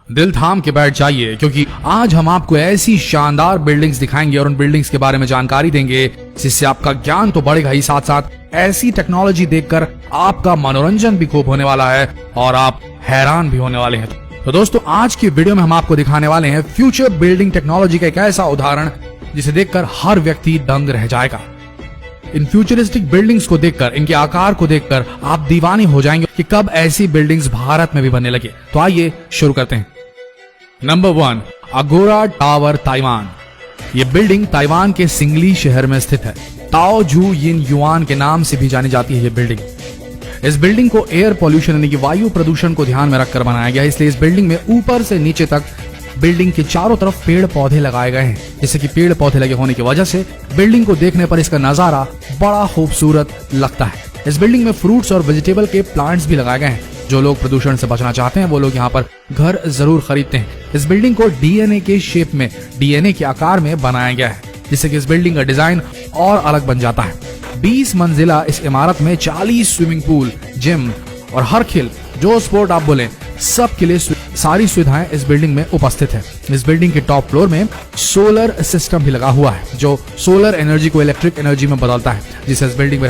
दिल थाम के बैठ जाइए, क्योंकि आज हम आपको ऐसी शानदार बिल्डिंग्स दिखाएंगे और उन बिल्डिंग्स के बारे में जानकारी देंगे जिससे आपका ज्ञान तो बढ़ेगा ही, साथ साथ ऐसी टेक्नोलॉजी देखकर आपका मनोरंजन भी खूब होने वाला है और आप हैरान भी होने वाले हैं। तो दोस्तों, आज की वीडियो में हम आपको दिखाने वाले हैं फ्यूचर बिल्डिंग टेक्नोलॉजी का एक ऐसा उदाहरण जिसे देखकर हर व्यक्ति दंग रह जाएगा। इन फ्यूचरिस्टिक बिल्डिंग्स को देखकर, इनके आकार को देखकर आप दीवाने हो जाएंगे कि कब ऐसी बिल्डिंग्स भारत में भी बनने लगे। तो आइए शुरू करते हैं। नंबर 1, अगोरा टावर, ताइवान। ये बिल्डिंग ताइवान के सिंगली शहर में स्थित है। ताओ जू यिन युआन के नाम से भी जानी जाती है ये बिल्डिंग। इस बिल्डिंग को एयर पॉल्यूशन यानी कि वायु प्रदूषण को ध्यान में रखकर बनाया गया है, इसलिए इस बिल्डिंग में ऊपर से नीचे तक बिल्डिंग के चारों तरफ पेड़ पौधे लगाए गए हैं, जिससे कि पेड़ पौधे लगे होने की वजह से बिल्डिंग को देखने पर इसका नजारा बड़ा खूबसूरत लगता है। इस बिल्डिंग में फ्रूट्स और वेजिटेबल के प्लांट्स भी लगाए गए हैं। जो लोग प्रदूषण से बचना चाहते हैं वो लोग यहाँ पर घर जरूर खरीदते हैं। इस बिल्डिंग को डीएनए के शेप में, डीएनए के आकार में बनाया गया है, जिससे कि इस बिल्डिंग का डिजाइन और अलग बन जाता है। 20 मंजिला इस इमारत में 40 स्विमिंग पूल, जिम और हर खेल जो स्पोर्ट आप बोले सब के लिए सारी सुविधाएं इस बिल्डिंग में उपस्थित है। इस बिल्डिंग के टॉप फ्लोर में सोलर सिस्टम भी लगा हुआ है, जो सोलर एनर्जी को इलेक्ट्रिक एनर्जी में बदलता है, जिससे इस बिल्डिंग में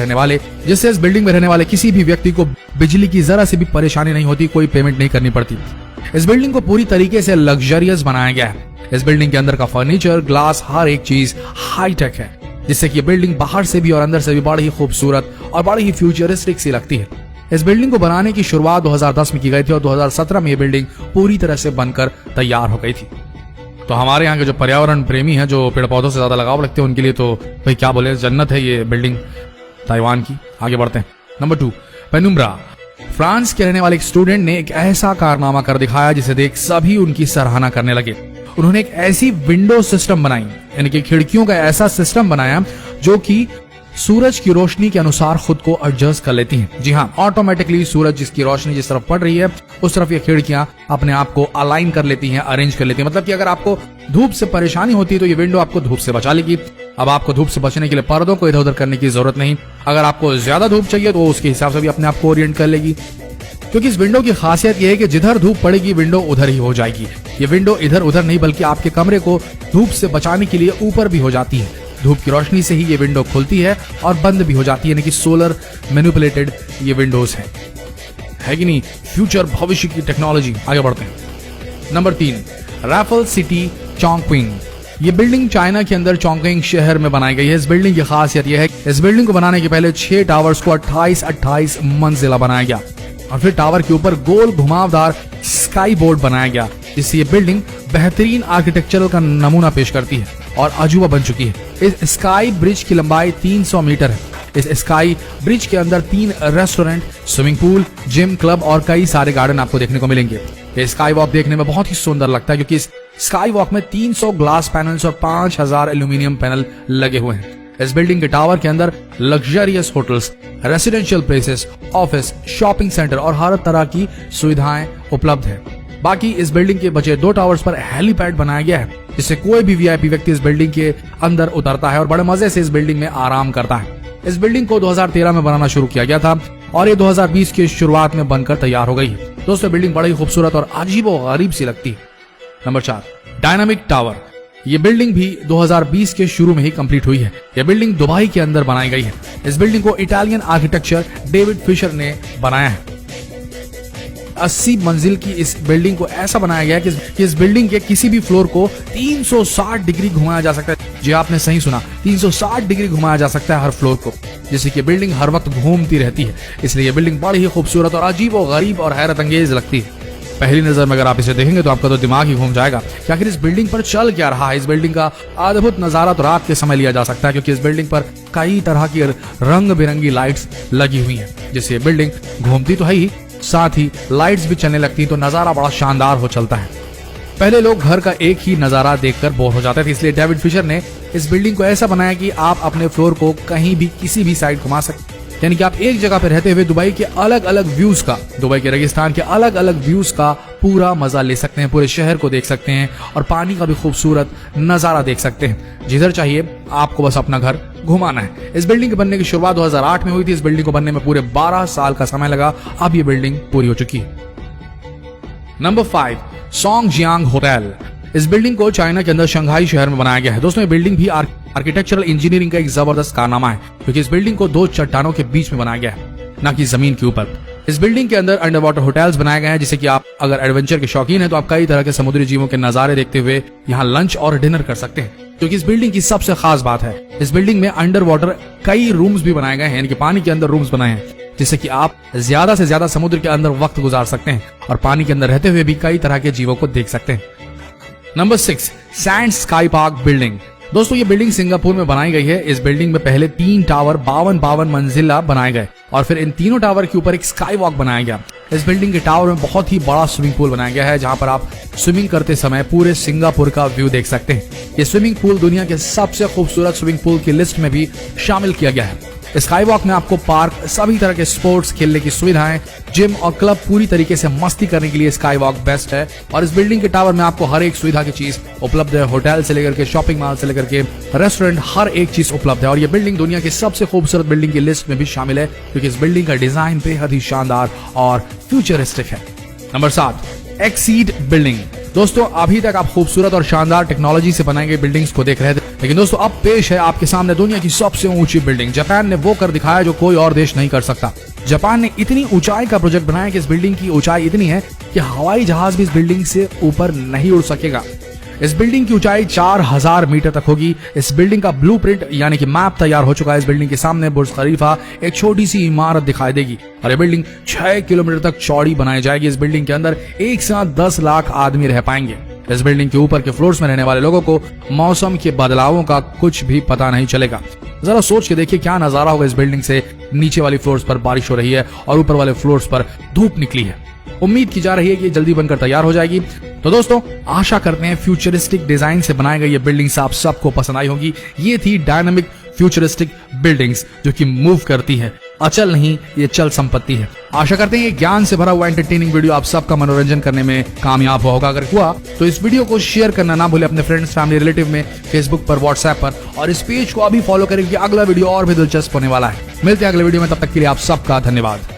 रहने वाले किसी भी व्यक्ति को बिजली की जरा से भी परेशानी नहीं होती, कोई पेमेंट नहीं करनी पड़ती। इस बिल्डिंग को पूरी तरीके से लग्जरियस बनाया गया है। इस बिल्डिंग के अंदर का फर्नीचर, ग्लास, हर एक चीज हाईटेक है, जिससे कि बिल्डिंग बाहर से भी और अंदर से भी बड़ी ही खूबसूरत और बड़ी ही फ्यूचरिस्टिक सी लगती है। इस बिल्डिंग को बनाने की शुरुआत 2010 में की गई थी और 2017 में ये बिल्डिंग पूरी तरह से बनकर तैयार हो गई थी। तो हमारे यहाँ के जो पर्यावरण प्रेमी हैं, जो पेड़ पौधों से ज्यादा लगाव रखते हैं, उनके लिए तो भाई क्या बोले, जन्नत है ये बिल्डिंग ताइवान की। आगे बढ़ते हैं। Number 2, penumbra. फ्रांस के रहने वाले एक स्टूडेंट ने एक ऐसा कारनामा कर दिखाया जिसे देख सभी उनकी सराहना करने लगे। उन्होंने एक ऐसी विंडो सिस्टम बनाई, यानी कि खिड़कियों का ऐसा सिस्टम बनाया जो कि सूरज की रोशनी के अनुसार खुद को एडजस्ट कर लेती हैं। जी हाँ, ऑटोमेटिकली सूरज जिसकी रोशनी जिस तरफ पड़ रही है उस तरफ ये खिड़कियां अपने आप को अलाइन कर लेती हैं, अरेंज कर लेती हैं। मतलब कि अगर आपको धूप से परेशानी होती है तो ये विंडो आपको धूप से बचा लेगी। अब आपको धूप से बचने के लिए पर्दों को इधर उधर करने की जरूरत नहीं। अगर आपको ज्यादा धूप चाहिए तो उसके हिसाब से भी अपने आप को ओरिएंट कर लेगी, क्योंकि इस विंडो की खासियत यह है कि जिधर धूप पड़ेगी विंडो उधर ही हो जाएगी। ये विंडो इधर उधर नहीं बल्कि आपके कमरे को धूप से बचाने के लिए ऊपर भी हो जाती है। धूप की रोशनी से ही ये विंडो खुलती है और बंद भी हो जाती है, यानी कि सोलर मैनिपुलेटेड ये विंडोज है कि नहीं। फ्यूचर, भविष्य की टेक्नोलॉजी। आगे बढ़ते हैं। नंबर 3, रैफल सिटी, चोंगक्विंग। ये बिल्डिंग चाइना के अंदर चोंगक्विंग शहर में बनाई गई है। इस बिल्डिंग की खासियत यह है कि इस बिल्डिंग को बनाने के पहले 6 टावर्स को 28 मंजिला बनाया गया और फिर टावर के ऊपर गोल घुमावदार स्काई बोर्ड बनाया गया, जिससे ये बिल्डिंग बेहतरीन आर्किटेक्चरल का नमूना पेश करती है और अजूबा बन चुकी है। इस स्काई ब्रिज की लंबाई 300 मीटर है। इस स्काई ब्रिज के अंदर 3 restaurant, swimming pool, gym, club और कई सारे गार्डन आपको देखने को मिलेंगे। ये स्काई वॉक देखने में बहुत ही सुंदर लगता है, क्योंकि इस स्काई वॉक में 300 ग्लास पैनल्स और 5000 एल्यूमिनियम पैनल लगे हुए हैं। इस बिल्डिंग के टावर के अंदर luxurious hotels, residential places, office, shopping centre और हर तरह की सुविधाएं उपलब्ध है। बाकी इस बिल्डिंग के बचे 2 टावर्स पर हेलीपैड बनाया गया है, जिससे कोई भी वीआईपी व्यक्ति इस बिल्डिंग के अंदर उतरता है और बड़े मजे से इस बिल्डिंग में आराम करता है। इस बिल्डिंग को 2013 में बनाना शुरू किया गया था और ये 2020 की शुरुआत में बनकर तैयार हो गई है। दोस्तों, बिल्डिंग बड़ी खूबसूरत और अजीबोगरीब सी लगती है। Number 4, dynamic tower. ये बिल्डिंग भी 2020 के शुरू में ही कंप्लीट हुई है। यह बिल्डिंग दुबई के अंदर बनाई गई है। इस बिल्डिंग को इटालियन आर्किटेक्चर डेविड फिशर ने बनाया है। 80 मंजिल की इस बिल्डिंग को ऐसा बनाया गया है कि इस बिल्डिंग के किसी भी फ्लोर को 360 डिग्री घुमाया जा सकता है। जी आपने सही सुना, 360 डिग्री घुमाया जा सकता है हर फ्लोर को, जिससे कि बिल्डिंग हर वक्त घूमती रहती है। इसलिए यह बिल्डिंग बड़ी ही खूबसूरत और अजीबोगरीब और हैरत अंगेज लगती है। पहली नजर में अगर आप इसे देखेंगे तो आपका तो दिमाग ही घूम जाएगा कि आखिर इस बिल्डिंग पर चल क्या रहा है। इस बिल्डिंग का अद्भुत नजारा तो रात के समय लिया जा सकता है, क्योंकि इस बिल्डिंग पर कई तरह की रंग बिरंगी लाइट्स लगी हुई हैं, जिससे बिल्डिंग घूमती तो है ही, साथ ही लाइट्स भी चलने लगती तो नजारा बड़ा शानदार हो चलता है। पहले लोग घर का एक ही नजारा देखकर बोर हो जाते थे, इसलिए डेविड फिशर ने इस बिल्डिंग को ऐसा बनाया कि आप अपने फ्लोर को कहीं भी किसी भी साइड घुमा सकते, यानी कि आप एक जगह पर रहते हुए दुबई के अलग अलग व्यूज का, दुबई के रेगिस्तान के अलग अलग व्यूज का पूरा मजा ले सकते हैं, पूरे शहर को देख सकते हैं और पानी का भी खूबसूरत नजारा देख सकते हैं। जिधर चाहिए आपको बस अपना घर घुमाना है। इस बिल्डिंग के बनने की शुरुआत 2008 में हुई थी। इस बिल्डिंग को बनने में पूरे 12 साल का समय लगा। अब ये बिल्डिंग पूरी हो चुकी है। नंबर 5, सोंगजियांग होटल। इस बिल्डिंग को चाइना के अंदर शंघाई शहर में बनाया गया है। दोस्तों ये बिल्डिंग भी आर्किटेक्चरल इंजीनियरिंग का एक जबरदस्त कारनामा है, क्योंकि इस बिल्डिंग को 2 चट्टानों के बीच में बनाया गया है, ना कि जमीन के ऊपर। इस बिल्डिंग के अंदर अंडर वाटर होटल्स बनाए गए हैं, जिससे कि आप अगर एडवेंचर के शौकीन हैं तो आप कई तरह के समुद्री जीवों के नजारे देखते हुए यहाँ लंच और डिनर कर सकते हैं। क्योंकि इस बिल्डिंग की सबसे खास बात है, इस बिल्डिंग में अंडर वाटर कई रूम्स भी बनाए गए हैं, यानी कि पानी के अंदर रूम्स बनाए हैं, जिससे कि आप ज्यादा से ज्यादा समुद्र के अंदर वक्त गुजार सकते हैं और पानी के अंदर रहते हुए भी कई तरह के जीवों को देख सकते हैं। Number 6, sand sky park building. दोस्तों ये बिल्डिंग सिंगापुर में बनाई गई है। इस बिल्डिंग में पहले 3 टावर 52 मंजिला बनाए गए और फिर इन तीनों टावर के ऊपर एक स्काई वॉक बनाया गया। इस बिल्डिंग के टावर में बहुत ही बड़ा स्विमिंग पूल बनाया गया है, जहां पर आप स्विमिंग करते समय पूरे सिंगापुर का व्यू देख सकते हैं। ये स्विमिंग पूल दुनिया के सबसे खूबसूरत स्विमिंग पूल की लिस्ट में भी शामिल किया गया है। स्काई वॉक में आपको पार्क, सभी तरह के स्पोर्ट्स खेलने की सुविधाएं, जिम और क्लब, पूरी तरीके से मस्ती करने के लिए स्काई वॉक बेस्ट है। और इस बिल्डिंग के टावर में आपको हर एक सुविधा की चीज उपलब्ध है। होटल से लेकर के शॉपिंग मॉल से लेकर के रेस्टोरेंट, हर एक चीज उपलब्ध है। और ये बिल्डिंग दुनिया की सबसे खूबसूरत बिल्डिंग की लिस्ट में भी शामिल है, क्योंकि इस बिल्डिंग का डिजाइन बेहद ही शानदार और फ्यूचरिस्टिक है। Number 7, exceed building. दोस्तों अभी तक आप खूबसूरत और शानदार टेक्नोलॉजी से बनाई गई बिल्डिंग्स को देख रहे थे, लेकिन दोस्तों अब पेश है आपके सामने दुनिया की सबसे ऊंची बिल्डिंग। जापान ने वो कर दिखाया जो कोई और देश नहीं कर सकता। जापान ने इतनी ऊंचाई का प्रोजेक्ट बनाया कि इस बिल्डिंग की ऊंचाई इतनी है कि हवाई जहाज भी इस बिल्डिंग से ऊपर नहीं उड़ सकेगा। इस बिल्डिंग की ऊंचाई 4000 मीटर तक होगी। इस बिल्डिंग का ब्लूप्रिंट यानी कि मैप तैयार हो चुका है। इस बिल्डिंग के सामने बुर्ज खलीफा, एक छोटी सी इमारत दिखाई देगी और ये बिल्डिंग 6 किलोमीटर तक चौड़ी बनाई जाएगी। इस बिल्डिंग के अंदर एक साथ 10 लाख आदमी रह पाएंगे। इस बिल्डिंग के ऊपर के फ्लोर्स में रहने वाले लोगों को मौसम के बदलावों का कुछ भी पता नहीं चलेगा। जरा सोच के देखिए क्या नजारा होगा इस बिल्डिंग से। नीचे वाली फ्लोर्स पर बारिश हो रही है और ऊपर वाले फ्लोर्स पर धूप निकली है। उम्मीद की जा रही है कि जल्दी बनकर तैयार हो जाएगी। तो दोस्तों आशा करते हैं फ्यूचरिस्टिक डिजाइन से बनाई गई ये बिल्डिंग्स आप सबको पसंद आई होगी। ये थी डायनामिक फ्यूचरिस्टिक बिल्डिंग्स जो कि मूव करती है, अचल नहीं, ये चल संपत्ति है। आशा करते हैं ये ज्ञान से भरा हुआ एंटरटेनिंग वीडियो आप सबका मनोरंजन करने में कामयाब होगा। अगर हुआ तो इस वीडियो को शेयर करना ना भूले अपने फ्रेंड्स, फैमिली, रिलेटिव में, फेसबुक पर, व्हाट्सएप पर, और इस पेज को अभी फॉलो करें कि अगला वीडियो और भी दिलचस्प होने वाला है। मिलते हैं अगले वीडियो में, तब तक के लिए आप सबका धन्यवाद।